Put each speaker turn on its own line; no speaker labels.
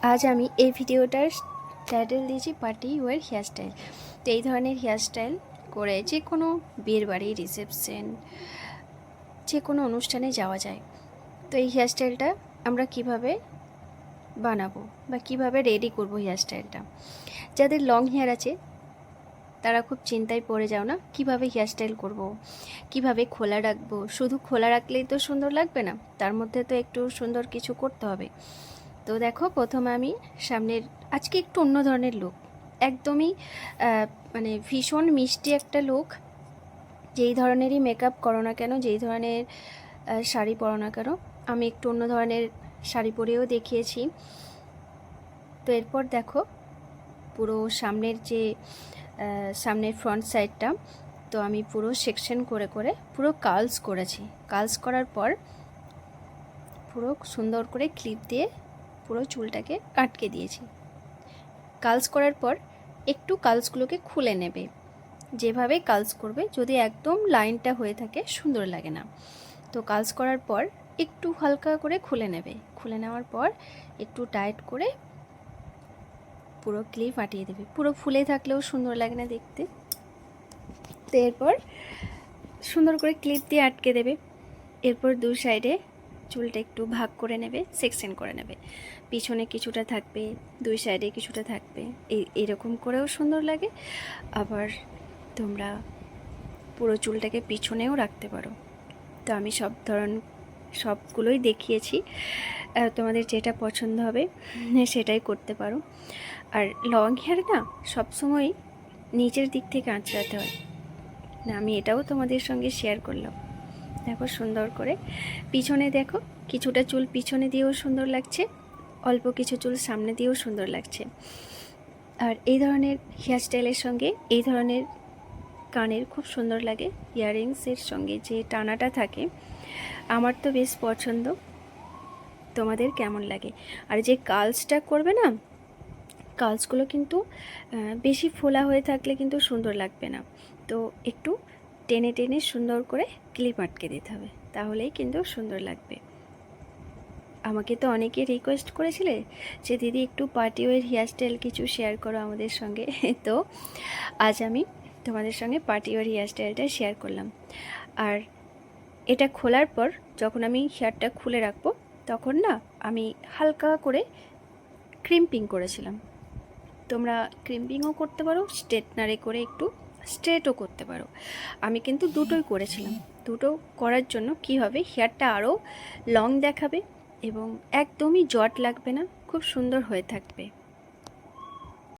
আজ আমি এই ভিডিওটার টাইটেল দিয়েছি পার্টি ওয়ার হেয়ারস্টাইল। তো এই ধরনের হেয়ারস্টাইল করে যে কোনো বিয়ের বাড়ি, রিসেপশন, যে কোনো অনুষ্ঠানে যাওয়া যায়। তো এই হেয়ারস্টাইলটা আমরা কিভাবে বানাবো বা কিভাবে রেডি করব হেয়ারস্টাইলটা। যাদের লং হেয়ার আছে তারা খুব চিন্তায় পড়ে যাও না, কিভাবে হেয়ারস্টাইল করব, কিভাবে খোলা রাখবো। শুধু খোলা রাখলেই তো সুন্দর লাগবে না, তার মধ্যে তো একটু সুন্দর কিছু করতে হবে। তো দেখো, প্রথমে আমি সামনের, আজকে একটু অন্য ধরনের লুক, একদমই মানে ভীষণ মিষ্টি একটা লুক। যেই ধরনেরই মেকআপ করো না কেন, যেই ধরনের শাড়ি পরো না কেন, আমি একটু অন্য ধরনের শাড়ি পরেও দেখিয়েছি। তো এরপর দেখো, পুরো সামনের যে সামনের ফ্রন্ট সাইডটা, তো আমি পুরো সেকশন করে করে পুরো কার্লস করেছি। কার্লস করার পর পুরো সুন্দর করে ক্লিপ দিয়ে পুরো চুলটাকে আটকে দিয়েছি। কার্লস করার পর একটু কার্লসগুলোকে খুলে নেবে। যেভাবে কার্লস করবে, যদি একদম লাইনটা হয়ে থাকে সুন্দর লাগে না। তো কার্লস করার পর একটু হালকা করে খুলে নেবে। খুলে নেওয়ার পর একটু টাইট করে পুরো ক্লিপ আটিয়ে দেবে। পুরো ফুলে থাকলেও সুন্দর লাগে না দেখতে। তো এরপর সুন্দর করে ক্লিপ দিয়ে আটকে দেবে। এরপর দু সাইডে চুলটা একটু ভাগ করে নেবে, সেকশন করে নেবে। পিছনে কিছুটা থাকবে, দুই সাইডে কিছুটা থাকবে, এরকম করেও সুন্দর লাগে। আবার তোমরা পুরো চুলটাকে পিছনেও রাখতে পারো। তো আমি সবগুলোই দেখিয়েছি, তোমাদের যেটা পছন্দ হবে সেটাই করতে পারো। আর লং হেয়ার না সবসময় নিচের দিক থেকে আঁচড়াতে হয় না, আমি এটাও তোমাদের সঙ্গে শেয়ার করলাম। দেখো সুন্দর করে পিছনে দেখো, কিছুটা চুল পিছনে দিয়েও সুন্দর লাগছে, অল্প কিছু চুল সামনে দিয়েও সুন্দর লাগছে। আর এই ধরনের হেয়ারস্টাইলের সঙ্গে এই ধরনের কানের খুব সুন্দর লাগে। ইয়াররিংসের সঙ্গে যে টানাটা থাকে, আমার তো বেশ পছন্দ। তোমাদের কেমন লাগে? আর যে কার্লসটা করবে না, কার্লসগুলো কিন্তু বেশি ফোলা হয়ে থাকলে কিন্তু সুন্দর লাগবে না। তো একটু টেনে টেনে সুন্দর করে ক্লিপ আটকে দিতে হবে, তাহলেই কিন্তু সুন্দর লাগবে। আমাকে তো অনেকে রিকোয়েস্ট করেছিলে যে দিদি একটু পার্টি ওয়্যার হেয়ারস্টাইল কিছু শেয়ার করো আমাদের সঙ্গে। তো আজ আমি তোমাদের সঙ্গে পার্টি ওয়্যার হেয়ারস্টাইলটা শেয়ার করলাম। আর এটা খোলার পর যখন আমি হেয়ারটা খুলে রাখবো, তখন না আমি হালকা করে ক্রিম্পিং করেছিলাম। তোমরা ক্রিম্পিংও করতে পারো, স্ট্রেটনারে করে একটু স্ট্রেটও করতে পারো। আমি কিন্তু দুটোই করেছিলাম। দুটো করার জন্য কি হবে, হেয়ারটা আরও লং দেখাবে এবং একদমই জট লাগবে না, খুব সুন্দর হয়ে থাকবে।